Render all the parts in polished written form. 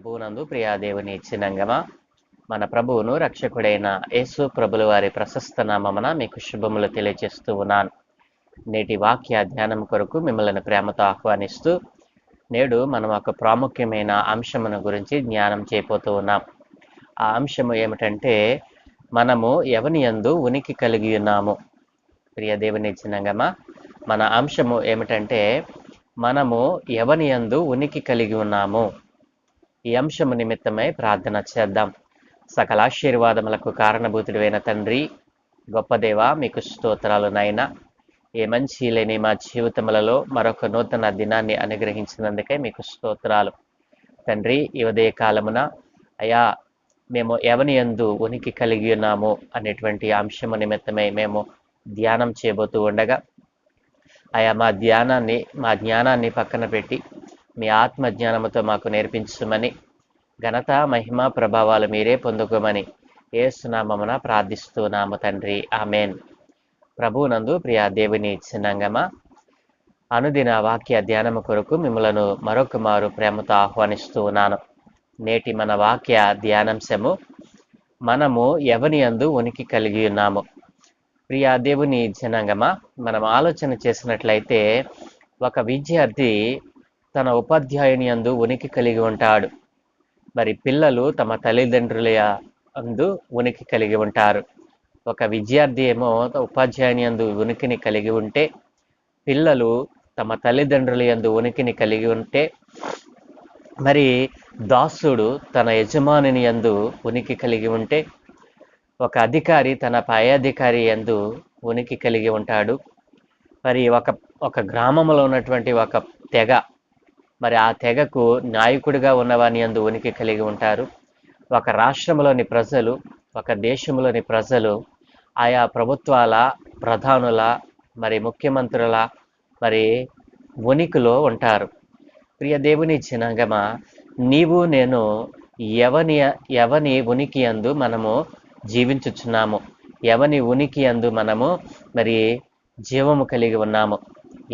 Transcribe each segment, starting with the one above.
ప్రభువునందు ప్రియా దేవుని చిన్నంగమా మన ప్రభువును రక్షకుడైన యేసు ప్రభుల వారి ప్రశస్త నామమున మీకు శుభములు తెలియజేస్తూ ఉన్నాను. నేటి వాక్య ధ్యానం కొరకు మిమ్మల్ని ప్రేమతో ఆహ్వానిస్తూ నేడు మనం ఒక ప్రాముఖ్యమైన అంశమును గురించి జ్ఞానం చేయబోతూ ఉన్నాం. ఆ అంశము ఏమిటంటే మనము ఎవని యందు ఉనికి కలిగి ఉన్నాము. ప్రియ దేవుని చిన్నంగమా, మన అంశము ఏమిటంటే మనము ఎవని యందు ఉనికి కలిగి ఉన్నాము. ఈ అంశము నిమిత్తమై ప్రార్థన చేద్దాం. సకల ఆశీర్వాదములకు కారణభూతుడైన తండ్రి, గొప్ప దేవ, మీకు స్తోత్రాలు నాయనా. ఏ మంచి లేని మా జీవితములలో మరొక నూతన దినాన్ని అనుగ్రహించినందుకే మీకు స్తోత్రాలు తండ్రి. ఈ ఉదయ కాలమున అయా మేము ఎవని యందు ఉనికి కలిగి ఉన్నాము అనేటువంటి అంశము నిమిత్తమై మేము ధ్యానం చేయబోతూ ఉండగా అయా మా జ్ఞానాన్ని పక్కన పెట్టి మీ ఆత్మ జ్ఞానముతో మాకు నేర్పించమని, ఘనత మహిమ ప్రభావాలు మీరే పొందుకోమని యేసు నామమున ప్రార్థిస్తున్నాము తండ్రి, ఆమెన్. ప్రభువునందు ప్రియ దేవుని చిన్నంగమా, అనుదిన వాక్య ధ్యానము కొరకు మిమ్మలను మరొక మారు ప్రేమతో ఆహ్వానిస్తూ ఉన్నాను. నేటి మన వాక్య ధ్యానాంశము మనము ఎవని యందు ఉనికి కలిగి ఉన్నాము. ప్రియ దేవుని జనాంగమా, మనం ఆలోచన చేసినట్లయితే ఒక విద్యార్థి తన ఉపాధ్యాయుని యందు ఉనికి కలిగి ఉంటాడు. మరి పిల్లలు తమ తల్లిదండ్రుల యందు ఉనికి కలిగి ఉంటారు. ఒక విద్యార్థి ఏమో ఉపాధ్యాయుని యందు ఉనికిని కలిగి ఉంటే, పిల్లలు తమ తల్లిదండ్రుల యందు ఉనికిని కలిగి ఉంటే, మరి దాసుడు తన యజమానిని యందు ఉనికి కలిగి ఉంటే, ఒక అధికారి తన పై అధికారి యందు ఉనికి కలిగి ఉంటాడు. మరి ఒక గ్రామంలో ఉన్నటువంటి ఒక తెగ, మరి ఆ తెగకు నాయకుడిగా ఉన్నవాని యందు ఉనికి కలిగి ఉంటారు. ఒక రాష్ట్రంలోని ప్రజలు, ఒక దేశంలోని ప్రజలు ఆయా ప్రభుత్వాల ప్రధానుల, మరి ముఖ్యమంత్రుల మరి ఉనికిలో ఉంటారు. ప్రియ దేవుని జనాంగమా, నీవు నేను ఎవని ఉనికి యందు మనము జీవించుచున్నాము, ఎవని ఉనికి యందు మనము మరి జీవము కలిగి ఉన్నాము.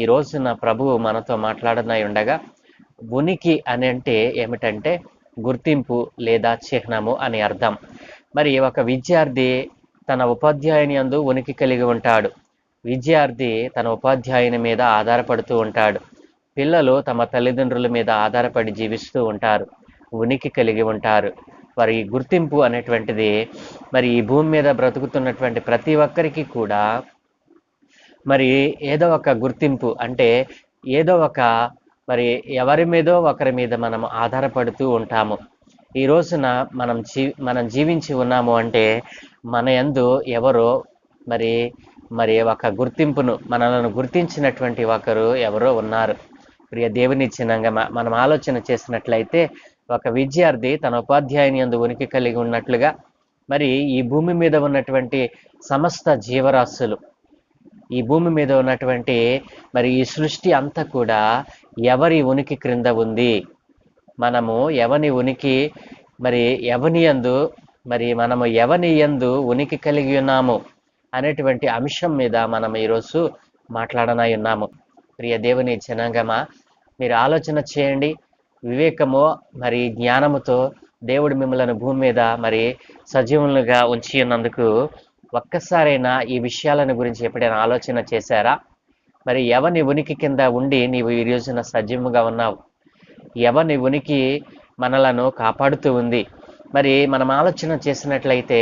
ఈ రోజున ప్రభువు మనతో మాట్లాడనై ఉండగా, ఉనికి అని అంటే ఏమిటంటే గుర్తింపు లేదా చిహ్నము అని అర్థం. మరి ఒక విద్యార్థి తన ఉపాధ్యాయుని యందు ఉనికి కలిగి ఉంటాడు. విద్యార్థి తన ఉపాధ్యాయుని మీద ఆధారపడుతూ ఉంటాడు. పిల్లలు తమ తల్లిదండ్రుల మీద ఆధారపడి జీవిస్తూ ఉంటారు, ఉనికి కలిగి ఉంటారు. మరి గుర్తింపు అనేటువంటిది మరి ఈ భూమి మీద బ్రతుకుతున్నటువంటి ప్రతి ఒక్కరికి కూడా మరి ఏదో ఒక గుర్తింపు అంటే ఏదో ఒక మరి ఎవరి మీదో ఒకరి మీద మనం ఆధారపడుతూ ఉంటాము. ఈ రోజున మనం జీవించి ఉన్నాము అంటే మన యందు ఎవరో మరి ఒక గుర్తింపును, మనలను గుర్తించినటువంటి ఒకరు ఎవరో ఉన్నారు. ప్రియ దేవుని చిన్నంగా మనం ఆలోచన చేసినట్లయితే ఒక విద్యార్థి తన ఉపాధ్యాయుని యందు ఉనికి కలిగి ఉన్నట్లుగా మరి ఈ భూమి మీద ఉన్నటువంటి సమస్త జీవరాశులు, ఈ భూమి మీద ఉన్నటువంటి మరి ఈ సృష్టి అంతా కూడా ఎవరి ఉనికి క్రింద ఉంది. మనము ఎవని ఉనికి మరి ఎవని యందు మనము ఎవని యందు ఉనికి కలిగి ఉన్నాము అనేటువంటి అంశం మీద మనం ఈరోజు మాట్లాడనై ఉన్నాము. ప్రియ దేవుని జనాంగమా, మీరు ఆలోచన చేయండి. వివేకము మరి జ్ఞానముతో దేవుడు మిమ్మల్ని భూమి మీద మరి సజీవులుగా ఉంచి ఉన్నందుకు ఒక్కసారైనా ఈ విషయాలను గురించి ఎప్పుడైనా ఆలోచన చేశారా? మరి ఎవని ఉనికి కింద ఉండి నీవు ఈ రోజున సజీవంగా ఉన్నావు? ఎవని ఉనికి మనలను కాపాడుతూ ఉంది? మరి మనం ఆలోచన చేసినట్లయితే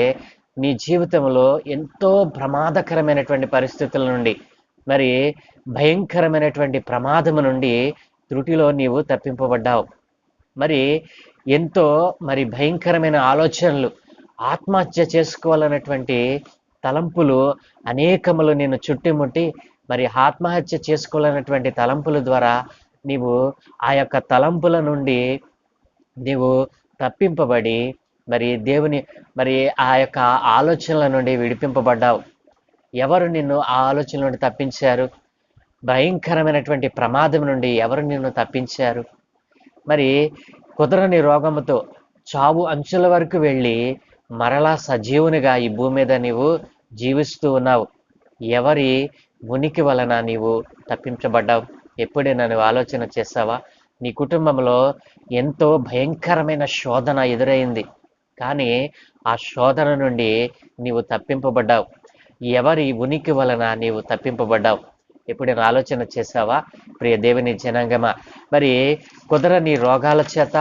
నీ జీవితంలో ఎంతో ప్రమాదకరమైనటువంటి పరిస్థితుల నుండి, మరి భయంకరమైనటువంటి ప్రమాదము నుండి త్రుటిలో నీవు తప్పింపబడ్డావు. మరి ఎంతో మరి భయంకరమైన ఆలోచనలు, ఆత్మహత్య చేసుకోవాలన్నటువంటి తలంపులు అనేకములు నేను చుట్టుముట్టి మరి ఆత్మహత్య చేసుకోవాలన్నటువంటి తలంపుల ద్వారా నీవు ఆ యొక్క తలంపుల నుండి నీవు తప్పింపబడి మరి దేవుని మరి ఆ యొక్క ఆలోచనల నుండి విడిపింపబడ్డావు. ఎవరు నిన్ను ఆ ఆలోచన నుండి తప్పించారు? భయంకరమైనటువంటి ప్రమాదం నుండి ఎవరు నిన్ను తప్పించారు? మరి కుదరని రోగముతో చావు అంచుల వరకు వెళ్ళి మరలా సజీవునిగా ఈ భూమి మీద నీవు జీవిస్తూ ఉన్నావు. ఎవరి ఉనికి వలన నీవు తప్పించబడ్డావు? ఎప్పుడైనా నువ్వు ఆలోచన చేస్తావా? నీ కుటుంబంలో ఎంతో భయంకరమైన శోధన ఎదురైంది. కానీ ఆ శోధన నుండి నీవు తప్పింపబడ్డావు. ఎవరి ఉనికి వలన నీవు తప్పింపబడ్డావు? ఎప్పుడైనా ఆలోచన చేశావా? ప్రియ దేవుని జనాంగమా, మరి కుదరని రోగాల చేత,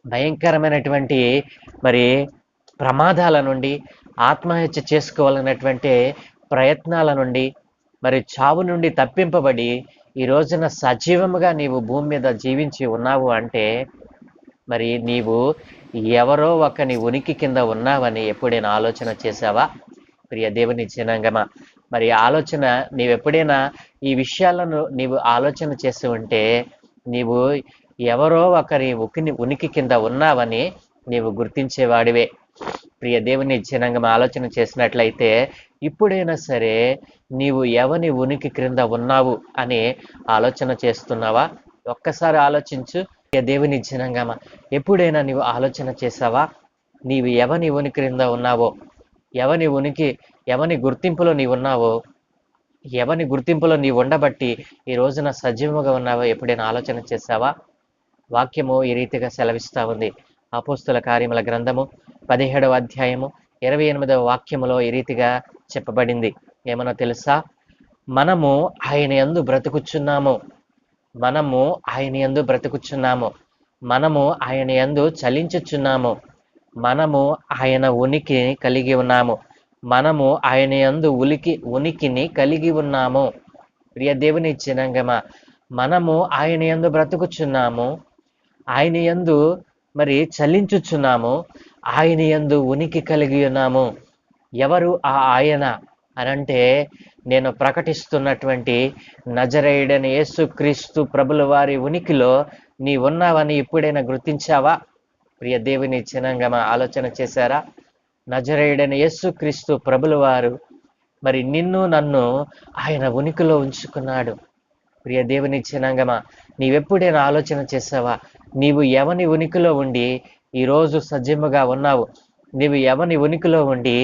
భయంకరమైనటువంటి మరి ప్రమాదాల నుండి, ఆత్మహత్య చేసుకోవాలన్నటువంటి ప్రయత్నాల నుండి, మరి చావు నుండి తప్పింపబడి ఈ రోజున సజీవముగా నీవు భూమి మీద జీవించి ఉన్నావు అంటే మరి నీవు ఎవరో ఒకని ఉనికి కింద ఉన్నావని ఎప్పుడైనా ఆలోచన చేశావా? ప్రియ దేవుని జనాంగమా, మరి ఆలోచన నీవెప్పుడైనా ఈ విషయాలను నీవు ఆలోచన చేసి ఉంటే నీవు ఎవరో ఒకరి ఉనికి కింద ఉన్నావని నీవు గుర్తించేవాడివే. ప్రియ దేవుని జనాంగం ఆలోచన చేసినట్లయితే ఇప్పుడైనా సరే నీవు ఎవని ఉనికి క్రింద ఉన్నావు అని ఆలోచన చేస్తున్నావా? ఒక్కసారి ఆలోచించు. ప్రియ దేవుని జనాంగమా, ఎప్పుడైనా నీవు ఆలోచన చేసావా? నీవు ఎవని ఉనికి క్రింద ఉన్నావో, ఎవని గుర్తింపులో నీవు ఉన్నావో, ఎవని గుర్తింపులో నీవు ఉండబట్టి ఈ రోజున సజీవముగా ఉన్నావో ఎప్పుడైనా ఆలోచన చేసావా? వాక్యము ఈ రీతిగా సెలవిస్తా ఉంది. అపోస్తుల కార్యముల గ్రంథము 17వ అధ్యాయము 28వ వాక్యములో ఈ రీతిగా చెప్పబడింది. ఏమన్నా తెలుసా? మనము ఆయన యందు బ్రతుకుచున్నాము, మనము ఆయన యందు బ్రతుకుచున్నాము, మనము ఆయన యందు చలించుచున్నాము, మనము ఆయన ఉనికిని కలిగి ఉన్నాము, మనము ఆయన యందు ఉనికిని కలిగి ఉన్నాము. ప్రియ దేవుని జనాంగమా, మనము ఆయన యందు బ్రతుకుచున్నాము, ఆయన యందు మరి చలించుచున్నాము, ఆయన యందు ఉనికి కలిగి ఉన్నాము. ఎవరు ఆ ఆయన అనంటే నేను ప్రకటిస్తున్నటువంటి నజరేయుడైన యేసుక్రీస్తు ప్రభుల వారి ఉనికిలో నీ ఉన్నావని ఎప్పుడైనా గుర్తించావా? ప్రియ దేవుని జనాంగమా, ఆలోచన చేశారా? నజరేయుడైన యేసుక్రీస్తు ప్రభుల వారు మరి నిన్ను నన్ను ఆయన ఉనికిలో ఉంచుకున్నాడు. ప్రియ దేవుని జనాంగమా, నీవెప్పుడైనా ఆలోచన చేసావా? నీవు ఎవని ఉనికిలో ఉండి ఈరోజు సజీవముగా ఉన్నావు? నీవు ఎవని ఉనికిలో ఉండి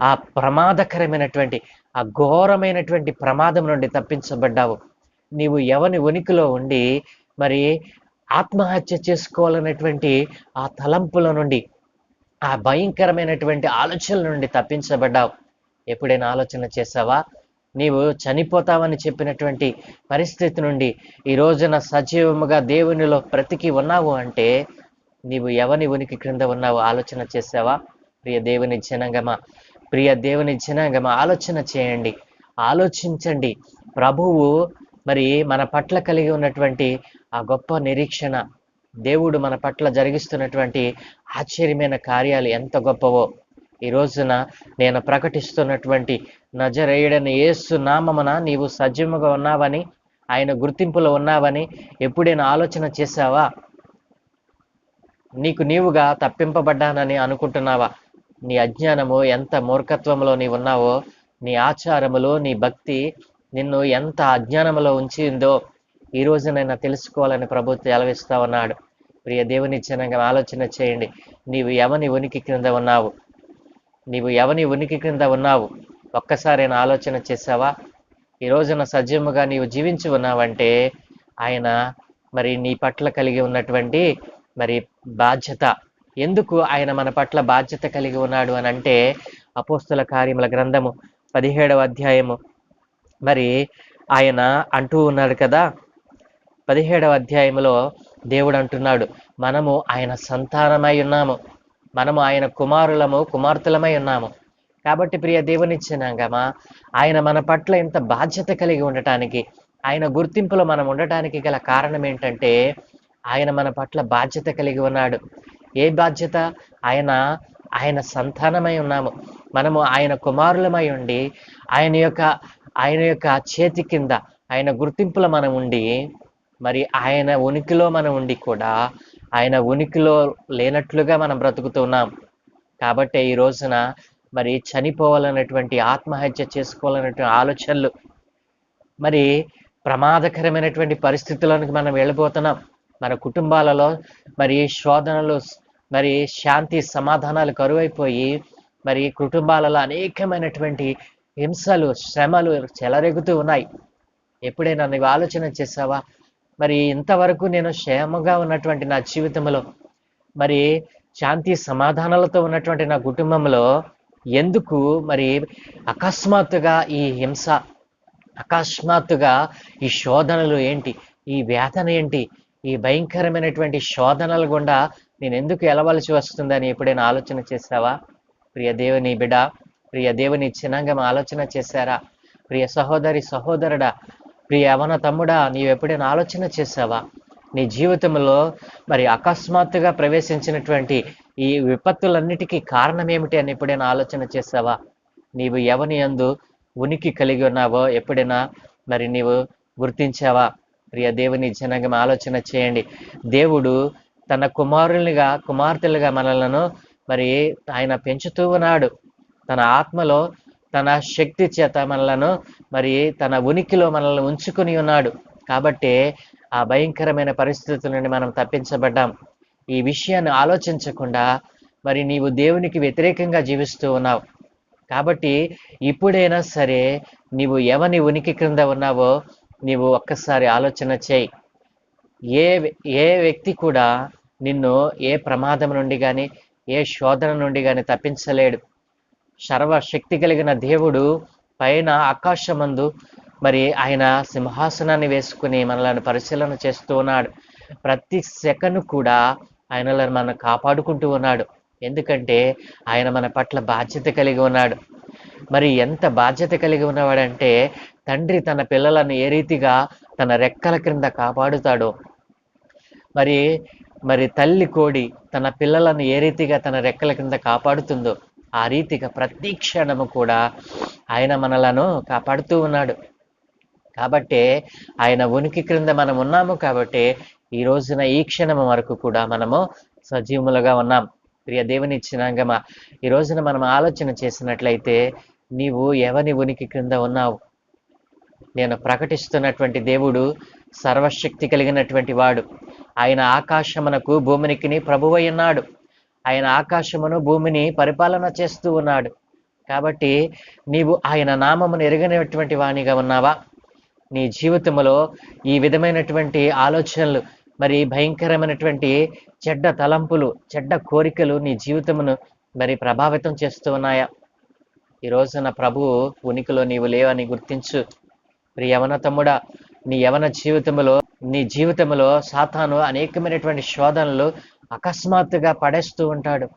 ఆ ప్రమాదకరమైనటువంటి, ఆ ఘోరమైనటువంటి ప్రమాదం నుండి తప్పించబడ్డావు? నీవు ఎవని ఉనికిలో ఉండి మరి ఆత్మహత్య చేసుకోవాలనేటువంటి ఆ తలంపుల నుండి, ఆ భయంకరమైనటువంటి ఆలోచనల నుండి తప్పించబడ్డావు? ఎప్పుడైనా ఆలోచన చేసావా? నీవు చనిపోతావని చెప్పినటువంటి పరిస్థితి నుండి ఈ రోజున సజీవముగా దేవునిలో బ్రతికి ఉన్నావు అంటే నీవు ఎవని ఉనికి క్రింద ఉన్నావు? ఆలోచన చేసావా? ప్రియ దేవుని జనాంగమా, ప్రియ దేవుని జనాంగమా, ఆలోచన చేయండి, ఆలోచించండి. ప్రభువు మరి మన పట్ల కలిగి ఉన్నటువంటి ఆ గొప్ప నిరీక్షణ, దేవుడు మన పట్ల జరిగిస్తున్నటువంటి ఆశ్చర్యమైన కార్యాలు ఎంత గొప్పవో ఈ రోజున నేను ప్రకటిస్తున్నటువంటి నజరేయుడైన యేసు నామమున నీవు సజీవముగా ఉన్నావని, ఆయన గుర్తింపులో ఉన్నావని ఎప్పుడైనా ఆలోచన చేశావా? నీకు నీవుగా తప్పింపబడ్డానని అనుకుంటున్నావా? నీ అజ్ఞానము ఎంత మూర్ఖత్వంలో నీవు ఉన్నావో, నీ ఆచారములు, నీ భక్తి నిన్ను ఎంత అజ్ఞానములో ఉంచిందో ఈ రోజునైనా తెలుసుకోవాలని ప్రభు తెలవిస్తా ఉన్నాడు. ప్రియ దేవుని జనంగా ఆలోచన చేయండి. నీవు ఎవని ఉనికి క్రింద ఉన్నావు? నీవు ఎవని ఉనికి క్రింద ఉన్నావు? ఒక్కసారైనా ఆలోచన చేసావా? ఈ రోజున సజీవముగా నీవు జీవించి ఉన్నావంటే ఆయన మరి నీ పట్ల కలిగి ఉన్నటువంటి మరి బాధ్యత. ఎందుకు ఆయన మన పట్ల బాధ్యత కలిగి ఉన్నాడు అని అంటే అపోస్తుల కార్యముల గ్రంథము 17వ అధ్యాయము మరి ఆయన అంటూ ఉన్నాడు కదా. 17వ అధ్యాయములో దేవుడు అంటున్నాడు, మనము ఆయన సంతానమై ఉన్నాము, మనము ఆయన కుమారులము, కుమార్తెలమై ఉన్నాము. కాబట్టి ప్రియ దేవుని జనాంగమా, ఆయన మన పట్ల ఇంత బాధ్యత కలిగి ఉండటానికి, ఆయన గుర్తింపులో మనం ఉండటానికి గల కారణం ఏంటంటే ఆయన మన పట్ల బాధ్యత కలిగి ఉన్నాడు. ఏ బాధ్యత? ఆయన సంతానమై ఉన్నాము, మనము ఆయన కుమారులమై ఉండి ఆయన యొక్క చేతి కింద, ఆయన గుర్తింపులో మనం ఉండి, మరి ఆయన ఉనికిలో మనం ఉండి కూడా ఆయన ఉనికిలో లేనట్లుగా మనం బ్రతుకుతున్నాం. కాబట్టి ఈ రోజున మరి చనిపోవాలన్నటువంటి, ఆత్మహత్య చేసుకోవాలన్నటువంటి ఆలోచనలు, మరి ప్రమాదకరమైనటువంటి పరిస్థితులకు మనం వెళ్ళిపోతున్నాం. మన కుటుంబాలలో మరి శోధనలు, మరి శాంతి సమాధానాలు కరువైపోయి మరి కుటుంబాలలో అనేకమైనటువంటి హింసలు, శ్రమలు చెలరేగుతూ ఉన్నాయి. ఎప్పుడైనా నువ్వు ఆలోచన చేసావా? మరి ఇంతవరకు నేను క్షేమంగా ఉన్నటువంటి నా జీవితంలో, మరి శాంతి సమాధానాలతో ఉన్నటువంటి నా కుటుంబంలో ఎందుకు మరి అకస్మాత్తుగా ఈ హింస, అకస్మాత్తుగా ఈ శోధనలు ఏంటి, ఈ వేదన ఏంటి, ఈ భయంకరమైనటువంటి శోధనల గుండా నేను ఎందుకు వెళ్ళవలసి వస్తుందని ఎప్పుడైనా ఆలోచన చేశావా? ప్రియ దేవుని బిడ్డ, ప్రియ దేవుని జనాంగం ఆలోచన చేశారా? ప్రియ సహోదరి సహోదరుడా, ప్రియ యవన తమ్ముడా, నీవు ఎప్పుడైనా ఆలోచన చేశావా? నీ జీవితంలో మరి అకస్మాత్తుగా ప్రవేశించినటువంటి ఈ విపత్తులన్నిటికీ కారణం ఏమిటి అని ఎప్పుడైనా ఆలోచన చేశావా? నీవు ఎవని యందు ఉనికి కలిగి ఉన్నావో ఎప్పుడైనా మరి నీవు గుర్తించావా? ప్రియ దేవుని జనాంగం ఆలోచన చేయండి. దేవుడు తన కుమారులుగా కుమార్తెలుగా మనలను మరి ఆయన పెంచుతూ ఉన్నాడు. తన ఆత్మలో తన శక్తి చేత మనలను మరి తన ఉనికిలో మనల్ని ఉంచుకుని ఉన్నాడు. కాబట్టి ఆ భయంకరమైన పరిస్థితుల నుండి మనం తప్పించబడ్డాం. ఈ విషయాన్ని ఆలోచించకుండా మరి నీవు దేవునికి వ్యతిరేకంగా జీవిస్తూ ఉన్నావు. కాబట్టి ఇప్పుడైనా సరే నీవు ఎవని ఉనికి క్రింద ఉన్నావో నీవు ఒక్కసారి ఆలోచన చేయి. ఏ ఏ వ్యక్తి కూడా నిన్ను ఏ ప్రమాదం నుండి కానీ ఏ శోధన నుండి కానీ తప్పించలేడు. సర్వశక్తి కలిగిన దేవుడు పైన ఆకాశమందు మరి ఆయన సింహాసనాన్ని వేసుకుని మనల్ని పరిశీలన చేస్తూ ఉన్నాడు. ప్రతి సెకను కూడా ఆయనలో మనం కాపాడుకుంటూ ఉన్నాడు. ఎందుకంటే ఆయన మన పట్ల బాధ్యత కలిగి ఉన్నాడు. మరి ఎంత బాధ్యత కలిగి ఉన్నవాడంటే, తండ్రి తన పిల్లలను ఏ రీతిగా తన రెక్కల క్రింద కాపాడుతాడో, మరి మరి తల్లి కోడి తన పిల్లలను ఏ రీతిగా తన రెక్కల కింద కాపాడుతుందో ఆ రీతిగా ప్రతి క్షణము కూడా ఆయన మనలను కాపాడుతూ ఉన్నాడు. కాబట్టి ఆయన ఉనికి క్రింద మనం ఉన్నాము. కాబట్టి ఈ రోజున ఈ క్షణం వరకు కూడా మనము సజీవులుగా ఉన్నాం. ప్రియ దేవుని జనాంగమా, ఈ రోజున మనం ఆలోచన చేసినట్లయితే నీవు ఎవని ఉనికి క్రింద ఉన్నావు? నేను ప్రకటిస్తున్నటువంటి దేవుడు సర్వశక్తి కలిగినటువంటి వాడు. ఆయన ఆకాశమునకు భూమినికి ప్రభువై ఉన్నాడు. ఆయన ఆకాశమును భూమిని పరిపాలన చేస్తూ ఉన్నాడు. కాబట్టి నీవు ఆయన నామమును ఎరగనటువంటి వానిగా ఉన్నావా? నీ జీవితంలో ఈ విధమైనటువంటి ఆలోచనలు, మరి భయంకరమైనటువంటి చెడ్డ తలంపులు, చెడ్డ కోరికలు నీ జీవితమును మరి ప్రభావితం చేస్తూ ఉన్నాయా? ఈ రోజున ప్రభువు ఉనికిలో నీవు లేవని గుర్తించు. ప్రియ యవన తమ్ముడా, నీ జీవితంలో సాతాను అనేకమైనటువంటి శోధనలు అకస్మాత్తుగా పడేస్తూ ఉంటాడు.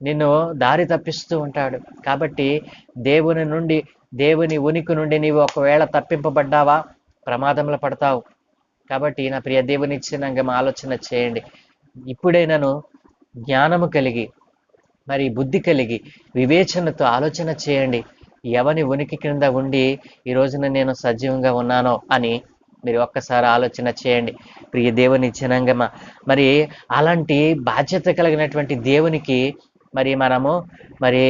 నిన్ను దారి తప్పిస్తూ ఉంటాడు. కాబట్టి దేవుని ఉనికి నుండి నీవు ఒకవేళ తప్పింపబడ్డావా, ప్రమాదంలో పడతావు. కాబట్టి నా ప్రియ దేవుని ఇచ్చినంగా ఆలోచన చేయండి. ఇప్పుడైనాను జ్ఞానము కలిగి, మరి బుద్ధి కలిగి, వివేచనతో ఆలోచన చేయండి. ఎవని ఉనికి క్రింద ఉండి ఈ రోజున నేను సజీవంగా ఉన్నానో అని మీరు ఒక్కసారి ఆలోచన చేయండి. ప్రియ దేవుని జనాంగమా, మరి అలాంటి బాధ్యత కలిగినటువంటి దేవునికి మరి మనము మరి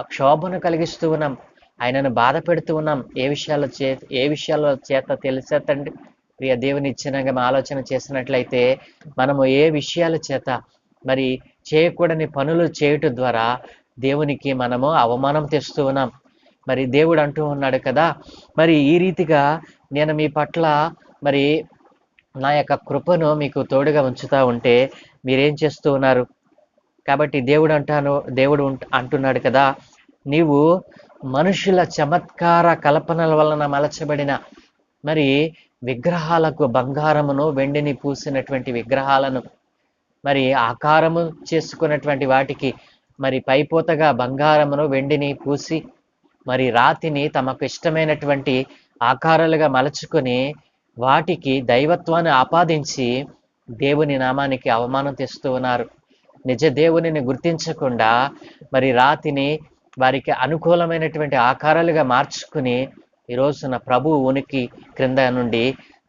క్షోభను కలిగిస్తూ ఉన్నాం. ఆయనను బాధ పెడుతూ ఉన్నాం. ఏ విషయాల చేత తెలిసే తండ్రి. ప్రియ దేవుని జనాంగమా, ఆలోచన చేసినట్లయితే మనము ఏ విషయాల చేత మరి చేయకూడని పనులు చేయటం ద్వారా దేవునికి మనము అవమానం తెస్తూ ఉన్నాం. మరి దేవుడు అంటూ ఉన్నాడు కదా, మరి ఈ రీతిగా నేను మీ పట్ల మరి నా యొక్క కృపను మీకు తోడుగా ఉంచుతా ఉంటే మీరేం చేస్తూ ఉన్నారు? కాబట్టి దేవుడు అంటున్నాడు కదా, నీవు మనుషుల చమత్కార కల్పనల వలన మలచబడిన మరి విగ్రహాలకు, బంగారమును వెండిని పూసినటువంటి విగ్రహాలను, మరి ఆకారము చేసుకున్నటువంటి వాటికి మరి పైపోతగా బంగారమును వెండిని పూసి మరి రాతిని తమకు ఇష్టమైనటువంటి ఆకారాలుగా మలచుకొని వాటికి దైవత్వాన్ని ఆపాదించి దేవుని నామానికి అవమానం తెస్తూ ఉన్నారు. నిజ దేవునిని గుర్తించకుండా మరి రాతిని వారికి అనుకూలమైనటువంటి ఆకారాలుగా మార్చుకుని ఈ రోజున ప్రభు ఉనికి క్రింద నుండి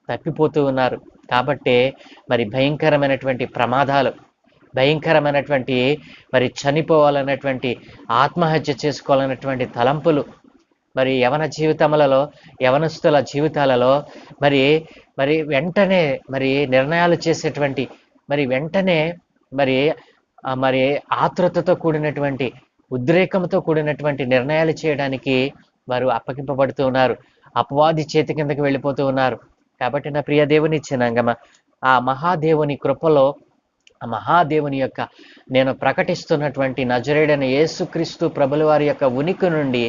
తప్పిపోతూ ఉన్నారు. కాబట్టి మరి భయంకరమైనటువంటి ప్రమాదాలు, భయంకరమైనటువంటి మరి చనిపోవాలన్నటువంటి, ఆత్మహత్య చేసుకోవాలన్నటువంటి తలంపులు మరి యవనస్తుల జీవితాలలో మరి మరి వెంటనే మరి నిర్ణయాలు చేసేటువంటి, మరి వెంటనే మరి మరి ఆతృతతో కూడినటువంటి, ఉద్రేకంతో కూడినటువంటి నిర్ణయాలు చేయడానికి వారు అప్పగింపబడుతూ ఉన్నారు. అపవాది చేతి కిందకి వెళ్ళిపోతూ ఉన్నారు. కాబట్టి నా ప్రియ దేవుని జనాంగమా, ఆ మహాదేవుని కృపలో, ఆ మహాదేవుని యొక్క నేను ప్రకటిస్తున్నటువంటి నజరేయుడైన యేసుక్రీస్తు ప్రభుల వారి యొక్క ఉనికి నుండి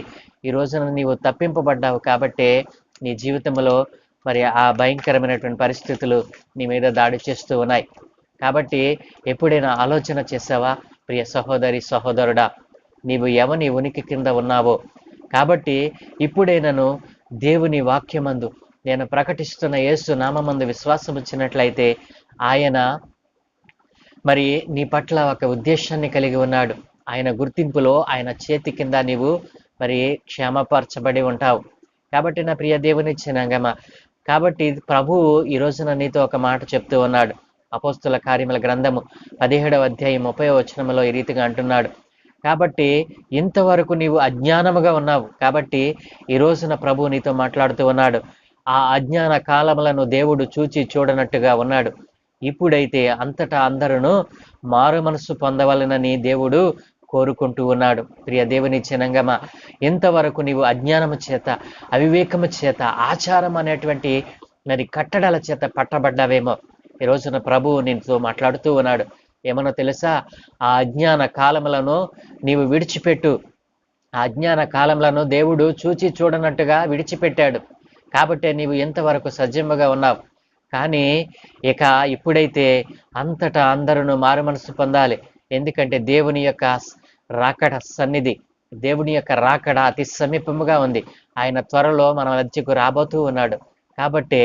ఈ రోజున నీవు తప్పింపబడ్డావు. కాబట్టే నీ జీవితంలో మరి ఆ భయంకరమైనటువంటి పరిస్థితులు నీ మీద దాడి చేస్తూ ఉన్నాయి. కాబట్టి ఎప్పుడైనా ఆలోచన చేసావా ప్రియ సహోదరి సహోదరుడా, నీవు ఎవని ఉనికి కింద ఉన్నావో? కాబట్టి ఇప్పుడైనను దేవుని వాక్యమందు నేను ప్రకటిస్తున్న యేసు నామమందు విశ్వాసం వచ్చినట్లయితే ఆయన మరి నీ పట్ల ఒక ఉద్దేశాన్ని కలిగి ఉన్నాడు. ఆయన గుర్తింపులో ఆయన చేతి కింద నీవు మరి క్షేమపరచబడి ఉంటావు. కాబట్టి నా ప్రియ దేవుని జనాంగమా, కాబట్టి ప్రభువు ఈ రోజున నీతో ఒక మాట చెప్తూ ఉన్నాడు. అపోస్తుల కార్యముల గ్రంథము 17వ అధ్యాయం 30వ వచనంలో ఈ రీతిగా అంటున్నాడు. కాబట్టి ఇంతవరకు నీవు అజ్ఞానముగా ఉన్నావు. కాబట్టి ఈ రోజున ప్రభువు నీతో మాట్లాడుతూ ఉన్నాడు. ఆ అజ్ఞాన కాలములను దేవుడు చూచి చూడనట్టుగా ఉన్నాడు. ఇప్పుడైతే అంతటా అందరూ మారు మనసు పొందవలనని దేవుడు కోరుకుంటూ ఉన్నాడు. ప్రియ దేవుని జనాంగమా, ఇంతవరకు నీవు అజ్ఞానము చేత, అవివేకము చేత, ఆచారం అనేటువంటి మరి కట్టడాల చేత పట్టబడ్డావేమో. ఈ రోజున ప్రభువు నీతో మాట్లాడుతూ ఉన్నాడు. ఏమన్నా తెలుసా? ఆ అజ్ఞాన కాలములను నీవు విడిచిపెట్టు. ఆ అజ్ఞాన కాలములను దేవుడు చూచి చూడనట్టుగా విడిచిపెట్టాడు. కాబట్టి నీవు ఎంతవరకు సజీవంగా ఉన్నావు. కానీ ఇక ఇప్పుడైతే అంతటా అందరూ మారు మనసు పొందాలి. ఎందుకంటే దేవుని యొక్క రాకడ సన్నిధి, దేవుని యొక్క రాకడ అతి సమీపముగా ఉంది. ఆయన త్వరలో మన మధ్యకు రాబోతూ ఉన్నాడు. కాబట్టి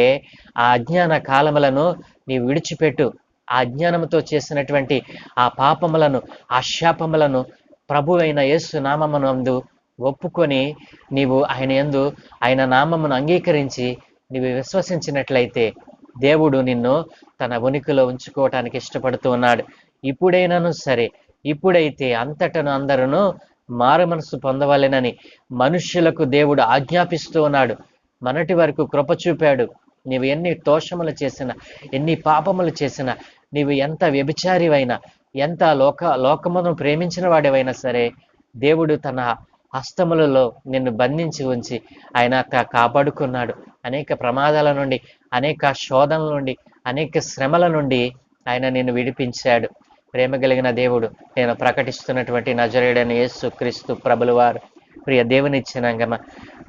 ఆ అజ్ఞాన కాలములను నీవు విడిచిపెట్టు. ఆ అజ్ఞానముతో చేసినటువంటి ఆ పాపములను, ఆ శాపములను ప్రభు అయిన యేసు నామమునందు ఒప్పుకొని నీవు ఆయన యందు ఆయన నామమును అంగీకరించి నీవు విశ్వసించినట్లయితే దేవుడు నిన్ను తన ఉనికిలో ఉంచుకోవటానికి ఇష్టపడుతూ ఉన్నాడు. ఇప్పుడైనాను సరే, ఇప్పుడైతే అంతటను అందరూ మారు మనసు పొందవలెనని మనుష్యులకు దేవుడు ఆజ్ఞాపిస్తూ ఉన్నాడు. మొన్నటి వరకు కృప చూపాడు. నీవు ఎన్ని దోషములు చేసినా, ఎన్ని పాపములు చేసినా, నీవు ఎంత వ్యభిచారివైనా, ఎంత లోకమును ప్రేమించిన వాడివైనా సరే, దేవుడు తన హస్తములలో నిన్ను బంధించి ఉంచి ఆయన కాపాడుకున్నాడు. అనేక ప్రమాదాల నుండి, అనేక శోధనల నుండి, అనేక శ్రమల నుండి ఆయన నిన్ను విడిపించాడు. ప్రేమ కలిగిన దేవుడు, నేను ప్రకటిస్తున్నటువంటి నజరేయుడైన యేసు క్రీస్తు ప్రభుల వారు, ప్రియ దేవుని జనాంగమా,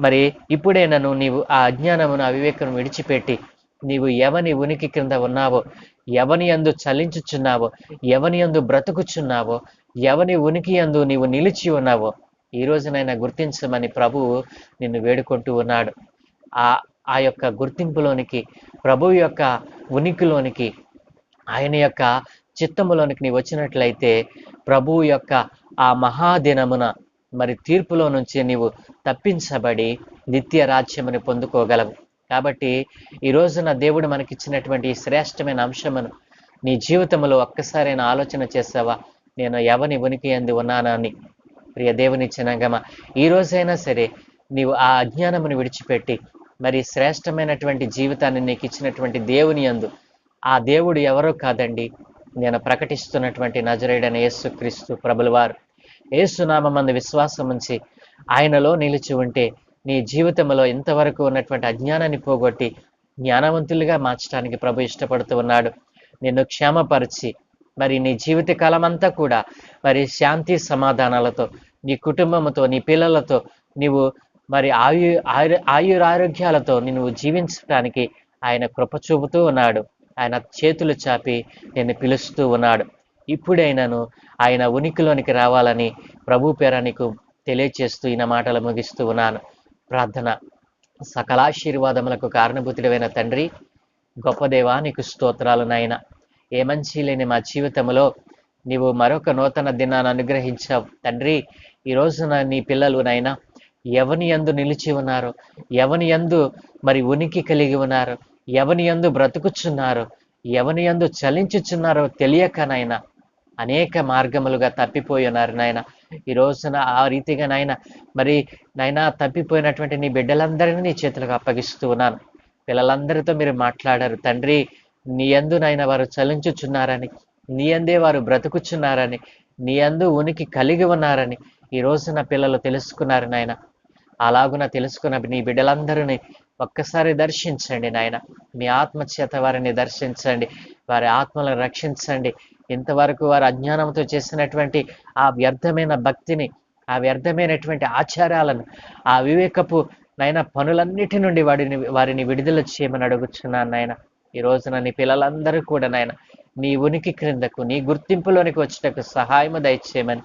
మరి ఇప్పుడేనను నీవు ఆ అజ్ఞానమును, అవివేకం విడిచిపెట్టి నీవు ఎవని ఉనికి కింద ఉన్నావో, ఎవని యందు చలించుచున్నావో, ఎవని యందు బ్రతుకుచున్నావో, ఎవని ఉనికి యందు నీవు నిలిచి ఉన్నావో ఈ రోజునైనా గుర్తించమని ప్రభువు నిన్ను వేడుకుంటూ ఉన్నాడు. ఆ ఆ యొక్క గుర్తింపులోనికి, ప్రభువు యొక్క ఉనికిలోనికి, ఆయన యొక్క చిత్తములోనికి నీవు వచ్చినట్లయితే ప్రభువు యొక్క ఆ మహాదినమున మరి తీర్పులో నుంచి నీవు తప్పించబడి నిత్య రాజ్యముని పొందుకోగలవు. కాబట్టి ఈ రోజున దేవుడు మనకిచ్చినటువంటి ఈ శ్రేష్టమైన అంశమును నీ జీవితంలో ఒక్కసారైనా ఆలోచన చేసావా? నేను ఎవని ఉనికి యందు ఉన్నానని. ప్రియ దేవుని జనాంగమా, ఈ రోజైనా సరే నీవు ఆ అజ్ఞానమును విడిచిపెట్టి మరి శ్రేష్టమైనటువంటి జీవితాన్ని నీకు ఇచ్చినటువంటి దేవుని యందు, ఆ దేవుడు ఎవరో కాదండి, నేను ప్రకటిస్తున్నటువంటి నజరేయుడైన యేసు క్రీస్తు ప్రభుల వారు. యేసు నామమందు విశ్వాసం ఉంచి ఆయనలో నిలిచి ఉంటే నీ జీవితంలో ఇంతవరకు ఉన్నటువంటి అజ్ఞానాన్ని పోగొట్టి జ్ఞానవంతులుగా మార్చడానికి ప్రభు ఇష్టపడుతూ ఉన్నాడు. నిన్ను క్షేమపరిచి మరి నీ జీవిత కాలం అంతా కూడా మరి శాంతి సమాధానాలతో, నీ కుటుంబంతో, నీ పిల్లలతో నీవు మరి ఆయురారోగ్యాలతో నువ్వు జీవించడానికి ఆయన కృప చూపుతూ ఉన్నాడు. ఆయన చేతులు చాపి నిన్ను పిలుస్తూ ఉన్నాడు. ఇప్పుడైనాను ఆయన ఉనికిలోనికి రావాలని ప్రభు పేర నీకు తెలియచేస్తూ ఈయన మాటలు ముగిస్తూ ఉన్నాను. ప్రార్థన. సకలాశీర్వాదములకు కారణభూతుడైన తండ్రి, గొప్ప దేవా, నీకు స్తోత్రాలు నాయన. ఏ మంచి లేని మా జీవితంలో నీవు మరొక నూతన దినాన్ని అనుగ్రహించావు తండ్రి. ఈ రోజున నీ పిల్లలు నాయన ఎవని యందు నిలిచి ఉన్నారు, ఎవని యందు మరి ఉనికి కలిగి ఉన్నారు, ఎవని యందు బ్రతుకుచున్నారు, ఎవని యందు చలించుచున్నారో తెలియక నాయన అనేక మార్గములుగా తప్పిపోయి ఉన్నారు నాయన. ఈ రోజున ఆ రీతిగా నాయన మరి నాయన తప్పిపోయినటువంటి నీ బిడ్డలందరినీ నీ చేతులకు అప్పగిస్తూ ఉన్నాను. పిల్లలందరితో మీరు మాట్లాడారు తండ్రి. నీ యందు నాయన వారు చలించుచున్నారని, నీ యందే వారు బ్రతుకుచున్నారని, నీ యందు ఉనికి కలిగి ఉన్నారని ఈ రోజున పిల్లలు తెలుసుకున్నారు నాయన. అలాగున తెలుసుకున్న నీ బిడ్డలందరినీ ఒక్కసారి దర్శించండి నాయన. మీ ఆత్మ చేత వారిని దర్శించండి, వారి ఆత్మలను రక్షించండి. ఇంతవరకు వారు అజ్ఞానంతో చేసినటువంటి ఆ వ్యర్థమైన భక్తిని, ఆ వ్యర్థమైనటువంటి ఆచారాలను, ఆ వివేకపు నాయన పనులన్నిటి నుండి వారిని విడుదల చేయమని అడుగుచున్నాను నాయన. ఈ రోజున నీ పిల్లలందరూ కూడా నాయన నీ ఉనికి క్రిందకు, నీ గుర్తింపులోనికి వచ్చేటకు సహాయము దయచేయమని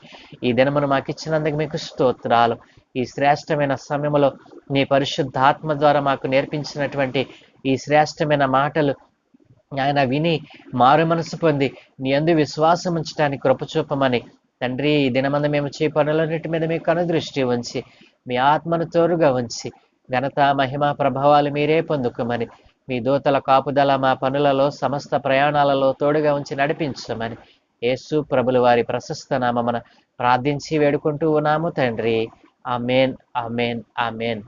ఈ దినమును మాకు ఇచ్చినందుకు మీకు స్తోత్రాలు. ఈ శ్రేష్టమైన సమయంలో నీ పరిశుద్ధాత్మ ద్వారా మాకు నేర్పించినటువంటి ఈ శ్రేష్టమైన మాటలు ఆయన విని మారు మనసు పొంది నీ యందు విశ్వాసం ఉంచడానికి కృప చూపమని తండ్రి, ఈ దినమందు మేము చే పనులన్నిటి మీద మీకు కనుదృష్టి ఉంచి మీ ఆత్మను తోడుగా ఉంచి ఘనత మహిమ ప్రభావాలు మీరే పొందుకోమని, మీ దూతల కాపుదల మా పనులలో సమస్త ప్రయాణాలలో తోడుగా ఉంచి నడిపించమని యేసు ప్రభుల వారి ప్రశస్త నామమున ప్రార్థించి వేడుకుంటూ ఉన్నాము తండ్రి. Amen, amen, amen.